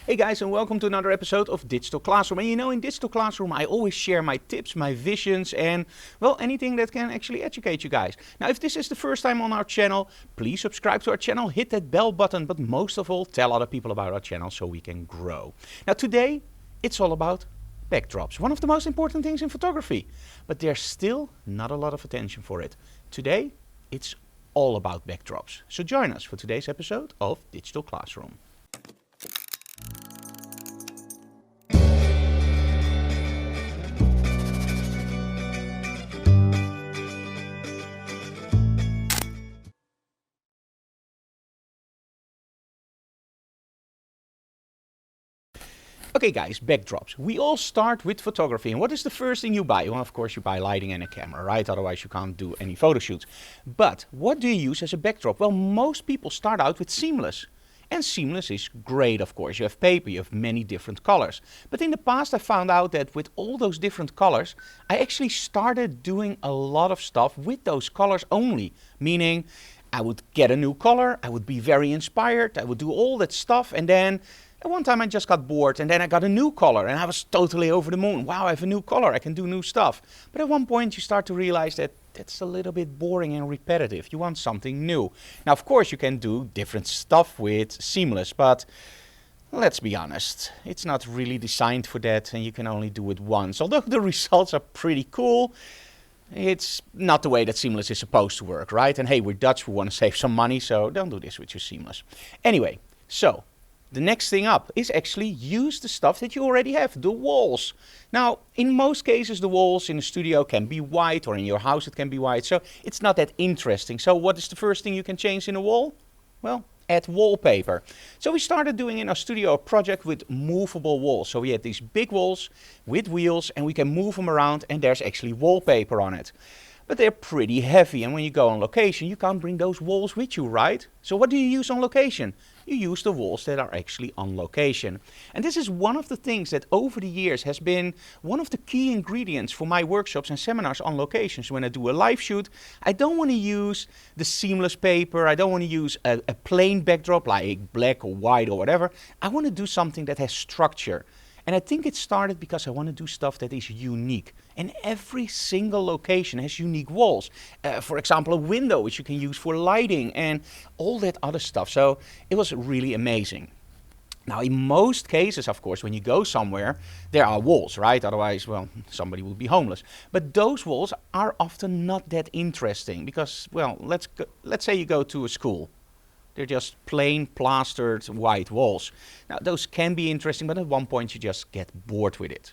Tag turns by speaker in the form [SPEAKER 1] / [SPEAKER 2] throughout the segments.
[SPEAKER 1] Hey guys, and welcome to another episode of Digital Classroom. And you know, in Digital Classroom I always share my tips, my visions, and well, anything that can actually educate you guys. Now, if this is the first time on our channel, please subscribe to our channel, hit that bell button, but most of all, tell other people about our channel so we can grow. Now today, it's all about backdrops, one of the most important things in photography, but there's still not a lot of attention for it. Today, it's all about backdrops. So join us for today's episode of Digital Classroom. Okay guys, backdrops. We all start with photography, and what is the first thing you buy? Well, of course you buy lighting and a camera, right? Otherwise you can't do any photo shoots. But what do you use as a backdrop? Well, most people start out with seamless. And seamless is great, of course. You have paper, you have many different colors. But in the past I found out that with all those different colors, I actually started doing a lot of stuff with those colors only. Meaning, I would get a new color, I would be very inspired, I would do all that stuff, and then at one time I just got bored, and then I got a new color and I was totally over the moon. Wow, I have a new color, I can do new stuff. But at one point you start to realize that that's a little bit boring and repetitive. You want something new. Now, of course, you can do different stuff with seamless, but let's be honest, it's not really designed for that, and you can only do it once. Although the results are pretty cool, it's not the way that seamless is supposed to work, right? And hey, we're Dutch, we want to save some money, so don't do this with your seamless. Anyway, so the next thing up is actually use the stuff that you already have, the walls. Now, in most cases, the walls in a studio can be white, or in your house it can be white, so it's not that interesting. So what is the first thing you can change in a wall? Well, add wallpaper. So we started doing in our studio a project with movable walls. So we had these big walls with wheels, and we can move them around, and there's actually wallpaper on it. But they're pretty heavy, and when you go on location, you can't bring those walls with you, right? So what do you use on location? You use the walls that are actually on location. And this is one of the things that over the years has been one of the key ingredients for my workshops and seminars on locations. When I do a live shoot, I don't want to use the seamless paper, I don't want to use a plain backdrop like black or white or whatever. I want to do something that has structure. And I think it started because I want to do stuff that is unique. And every single location has unique walls. For example, a window which you can use for lighting and all that other stuff. So it was really amazing. Now, in most cases, of course, when you go somewhere, there are walls, right? Otherwise, well, somebody would be homeless. But those walls are often not that interesting because, well, let's say you go to a school. They're just plain plastered white walls. Now, those can be interesting, but at one point you just get bored with it.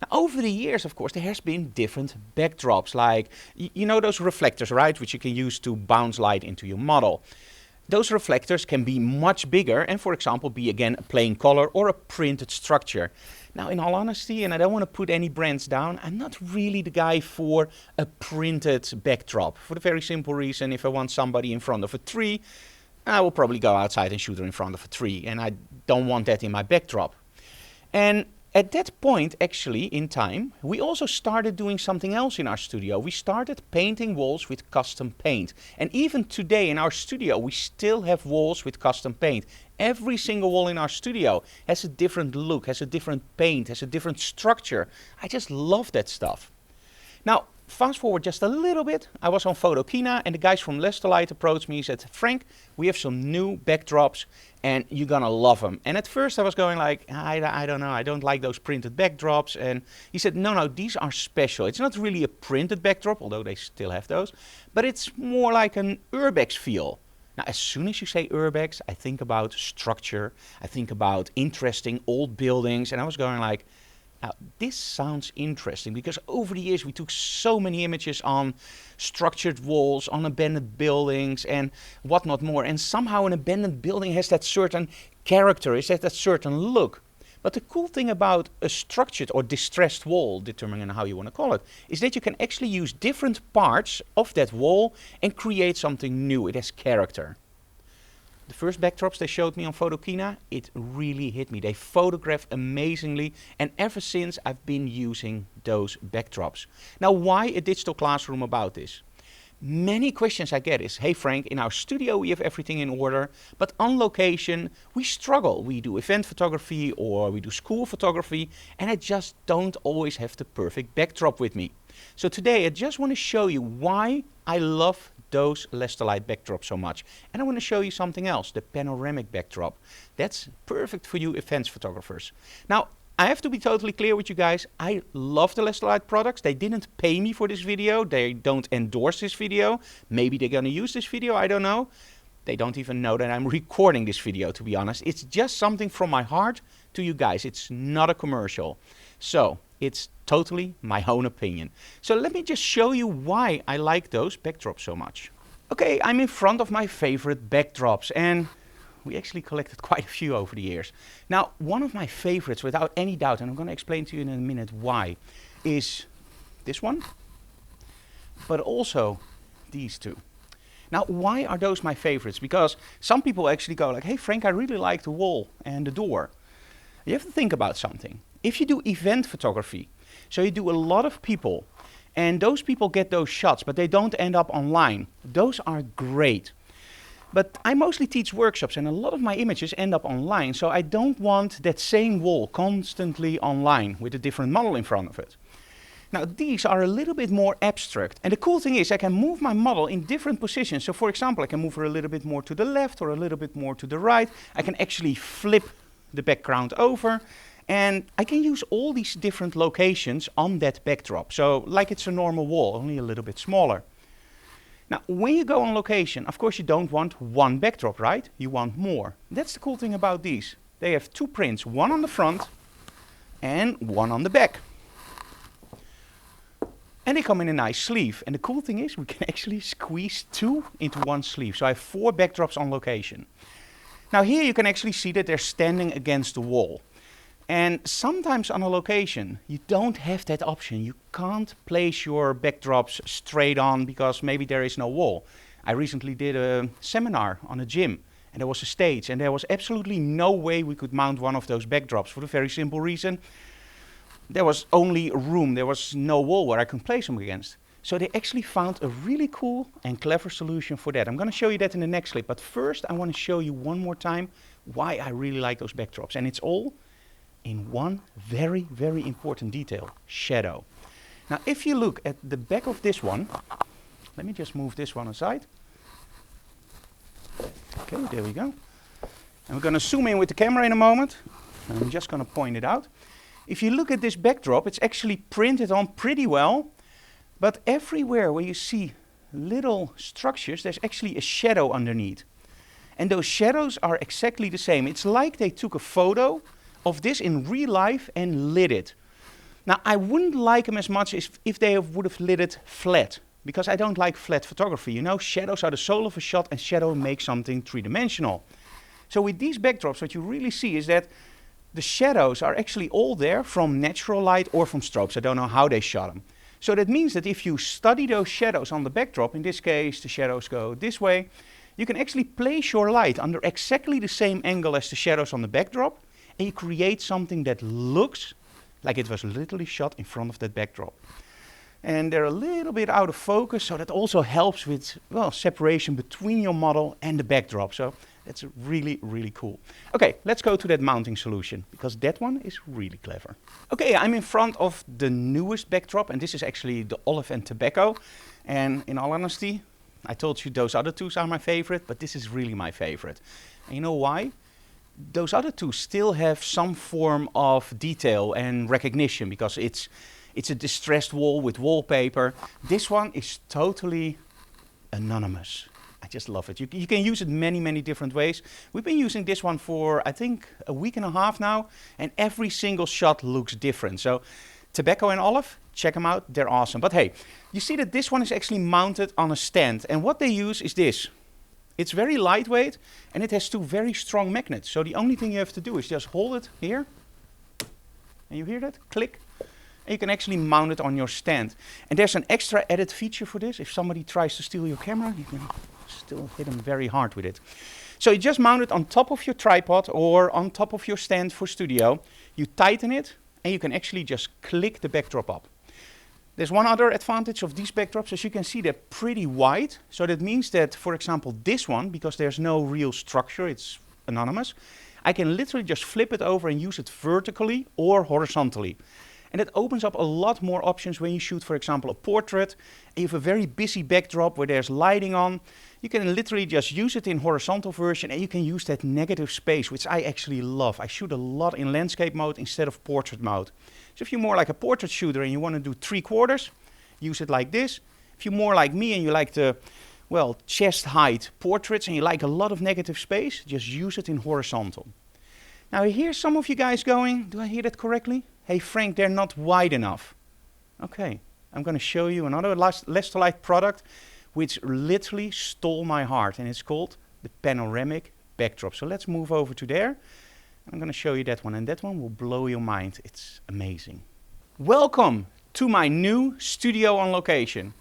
[SPEAKER 1] Now, over the years, of course, there has been different backdrops, like, you know those reflectors, right, which you can use to bounce light into your model. Those reflectors can be much bigger and, for example, be again a plain color or a printed structure. Now, in all honesty, and I don't want to put any brands down, I'm not really the guy for a printed backdrop. For the very simple reason, if I want somebody in front of a tree, I will probably go outside and shoot her in front of a tree, and I don't want that in my backdrop. And at that point, actually, in time, we also started doing something else in our studio. We started painting walls with custom paint. And even today in our studio, we still have walls with custom paint. Every single wall in our studio has a different look, has a different paint, has a different structure. I just love that stuff. Now, fast forward just a little bit, I was on Photokina and the guys from Lesterlight approached me and said, Frank, we have some new backdrops and you're gonna love them. And at first I was going like, I don't know, I don't like those printed backdrops. And he said, no, these are special. It's not really a printed backdrop, although they still have those, but it's more like an urbex feel. Now, as soon as you say urbex, I think about structure, I think about interesting old buildings, and I was going like, now, this sounds interesting because over the years we took so many images on structured walls, on abandoned buildings and whatnot more. And somehow an abandoned building has that certain character, it has that certain look. But the cool thing about a structured or distressed wall, determining how you want to call it, is that you can actually use different parts of that wall and create something new. It has character. The first backdrops they showed me on Photokina, it really hit me. They photograph amazingly, and ever since I've been using those backdrops. Now, why a digital classroom about this? Many questions I get is, hey Frank, in our studio we have everything in order, but on location we struggle. We do event photography or we do school photography, and I just don't always have the perfect backdrop with me. So today I just want to show you why I love those Lestalite backdrops so much. And I want to show you something else, the panoramic backdrop. That's perfect for you events photographers. Now, I have to be totally clear with you guys, I love the Lestalite products. They didn't pay me for this video. They don't endorse this video. Maybe they're going to use this video, I don't know. They don't even know that I'm recording this video, to be honest. It's just something from my heart to you guys. It's not a commercial. So, it's totally my own opinion. So let me just show you why I like those backdrops so much. Okay, I'm in front of my favorite backdrops, and we actually collected quite a few over the years. Now, one of my favorites, without any doubt, and I'm going to explain to you in a minute why, is this one, but also these two. Now, why are those my favorites? Because some people actually go like, hey Frank, I really like the wall and the door. You have to think about something. If you do event photography, so you do a lot of people, and those people get those shots, but they don't end up online, those are great. But I mostly teach workshops, and a lot of my images end up online, so I don't want that same wall constantly online with a different model in front of it. Now, these are a little bit more abstract, and the cool thing is I can move my model in different positions. So for example, I can move her a little bit more to the left or a little bit more to the right. I can actually flip the background over, and I can use all these different locations on that backdrop. So like it's a normal wall, only a little bit smaller. Now, when you go on location, of course you don't want one backdrop, right? You want more. That's the cool thing about these. They have two prints, one on the front and one on the back. And they come in a nice sleeve. And the cool thing is we can actually squeeze two into one sleeve. So I have 4 backdrops on location. Now here you can actually see that they're standing against the wall. And sometimes on a location, you don't have that option. You can't place your backdrops straight on because maybe there is no wall. I recently did a seminar on a gym, and there was a stage, and there was absolutely no way we could mount one of those backdrops for the very simple reason there was only room, there was no wall where I could place them against. So they actually found a really cool and clever solution for that. I'm going to show you that in the next clip, but first I want to show you one more time why I really like those backdrops. And it's all in one very, very important detail, shadow. Now, if you look at the back of this one, let me just move this one aside. Okay, there we go. And we're going to zoom in with the camera in a moment. I'm just going to point it out. If you look at this backdrop, it's actually printed on pretty well, but everywhere where you see little structures, there's actually a shadow underneath. And those shadows are exactly the same. It's like they took a photo of this in real life and lit it. Now, I wouldn't like them as much as if they would have lit it flat, because I don't like flat photography. You know, shadows are the soul of a shot, and shadow makes something three-dimensional. So with these backdrops, what you really see is that the shadows are actually all there from natural light or from strobes. I don't know how they shot them. So that means that if you study those shadows on the backdrop, in this case the shadows go this way, you can actually place your light under exactly the same angle as the shadows on the backdrop, and you create something that looks like it was literally shot in front of that backdrop. And they're a little bit out of focus, so that also helps with, well, separation between your model and the backdrop. So that's really, really cool. Okay, let's go to that mounting solution, because that one is really clever. Okay, I'm in front of the newest backdrop, and this is actually the Olive and Tobacco. And in all honesty, I told you those other two are my favorite, but this is really my favorite. And you know why? Those other two still have some form of detail and recognition, because it's a distressed wall with wallpaper. This one is totally anonymous. I just love it. You can use it many, many different ways. We've been using this one for, I think, a week and a half now, and every single shot looks different. So Tobacco and Olive, check them out. They're awesome. But hey, you see that this one is actually mounted on a stand, and what they use is this. It's very lightweight, and it has 2 very strong magnets. So the only thing you have to do is just hold it here, and you hear that? Click. And you can actually mount it on your stand. And there's an extra added feature for this. If somebody tries to steal your camera, you can still hit them very hard with it. So you just mount it on top of your tripod or on top of your stand for studio. You tighten it, and you can actually just click the backdrop up. There's one other advantage of these backdrops. As you can see, they're pretty wide. So that means that, for example, this one, because there's no real structure, it's anonymous, I can literally just flip it over and use it vertically or horizontally. And it opens up a lot more options when you shoot, for example, a portrait, and you have a very busy backdrop where there's lighting on. You can literally just use it in horizontal version, and you can use that negative space, which I actually love. I shoot a lot in landscape mode instead of portrait mode. So if you're more like a portrait shooter and you want to do 3/4, use it like this. If you're more like me and you like the, well, chest height portraits and you like a lot of negative space, just use it in horizontal. Now I hear some of you guys going, do I hear that correctly? Hey Frank, they're not wide enough. Okay, I'm going to show you another Lestolite product which literally stole my heart, and it's called the panoramic backdrop. So let's move over to there. I'm going to show you that one, and that one will blow your mind. It's amazing. Welcome to my new studio on location.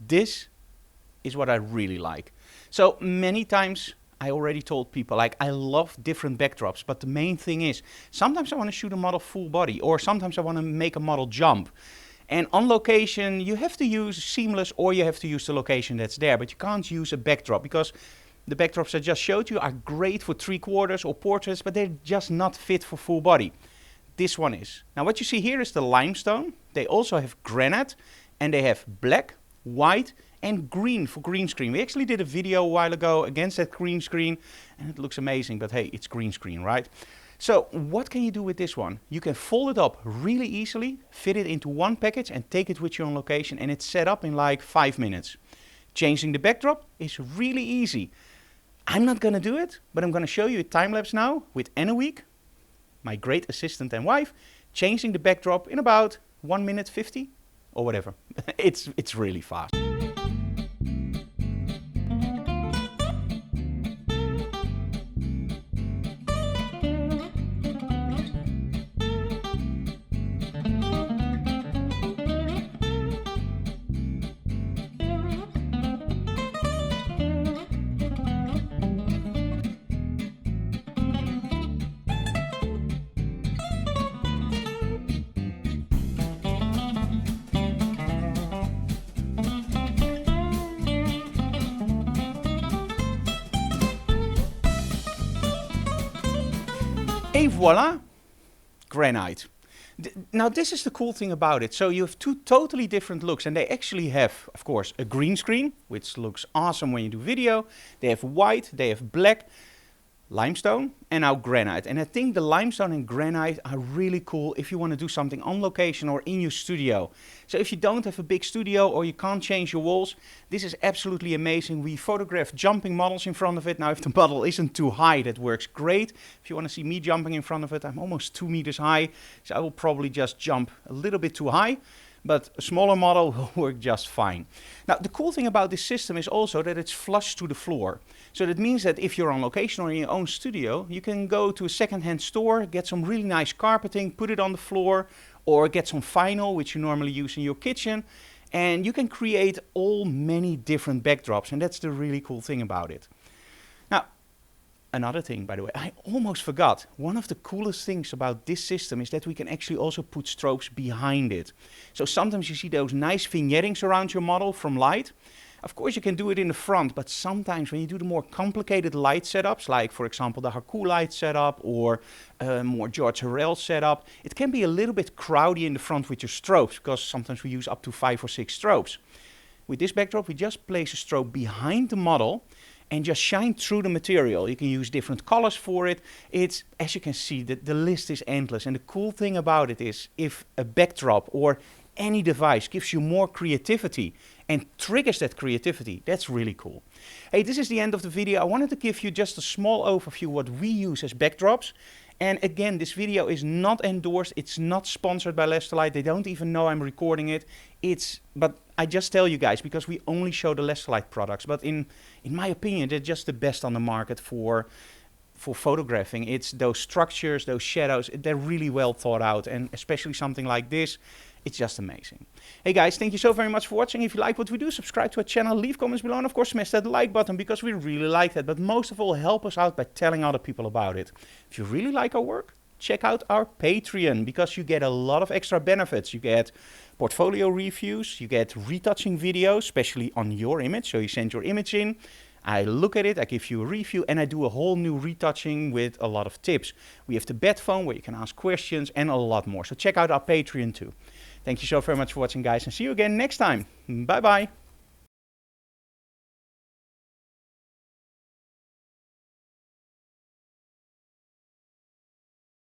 [SPEAKER 1] This is what I really like. So many times I already told people, like, I love different backdrops, but the main thing is sometimes I want to shoot a model full body, or sometimes I want to make a model jump. And on location, you have to use seamless, or you have to use the location that's there, but you can't use a backdrop because the backdrops I just showed you are great for 3/4 or portraits, but they're just not fit for full body. This one is. Now what you see here is the limestone. They also have granite, and they have black, white, and green for green screen. We actually did a video a while ago against that green screen, and it looks amazing, but hey, it's green screen, right? So what can you do with this one? You can fold it up really easily, fit it into one package, and take it with you on location, and it's set up in like 5 minutes. Changing the backdrop is really easy. I'm not going to do it, but I'm going to show you a time-lapse now with Anoweek, my great assistant and wife, changing the backdrop in about 1 minute 50 or whatever. It's really fast. Et voila, granite. Now this is the cool thing about it. So you have two totally different looks, and they actually have, of course, a green screen, which looks awesome when you do video. They have white, they have black, limestone, and now granite. And I think the limestone and granite are really cool if you want to do something on location or in your studio. So if you don't have a big studio or you can't change your walls, this is absolutely amazing. We photograph jumping models in front of it. Now if the model isn't too high, that works great. If you want to see me jumping in front of it, I'm almost 2 meters high, so I will probably just jump a little bit too high. But a smaller model will work just fine. Now the cool thing about this system is also that it's flush to the floor. So that means that if you're on location or in your own studio, you can go to a second-hand store, get some really nice carpeting, put it on the floor, or get some vinyl, which you normally use in your kitchen, and you can create many different backdrops, and that's the really cool thing about it. Now, another thing, by the way, I almost forgot. One of the coolest things about this system is that we can actually also put strobes behind it. So sometimes you see those nice vignettings around your model from light. Of course you can do it in the front, but sometimes when you do the more complicated light setups, like for example the Haku light setup or more George Harrell setup, it can be a little bit crowdy in the front with your strobes, because sometimes we use up to 5 or 6 strobes. With this backdrop we just place a strobe behind the model and just shine through the material. You can use different colors for it. It's, as you can see, the list is endless. And the cool thing about it is, if a backdrop or any device gives you more creativity and triggers that creativity, that's really cool. Hey, this is the end of the video. I wanted to give you just a small overview what we use as backdrops. And again, this video is not endorsed. It's not sponsored by Lestolite. They don't even know I'm recording it. But I just tell you guys because we only show the Lestolite products. But in my opinion, they're just the best on the market for photographing. It's those structures, those shadows, they're really well thought out. And especially something like this, it's just amazing. Hey guys, thank you so very much for watching. If you like what we do, subscribe to our channel, leave comments below, and of course smash that like button because we really like that. But most of all, help us out by telling other people about it. If you really like our work, check out our Patreon, because you get a lot of extra benefits. You get portfolio reviews, you get retouching videos, especially on your image. So you send your image in, I look at it, I give you a review, and I do a whole new retouching with a lot of tips. We have the bet phone where you can ask questions and a lot more. So check out our Patreon too. Thank you so very much for watching, guys, and see you again next time. Bye bye.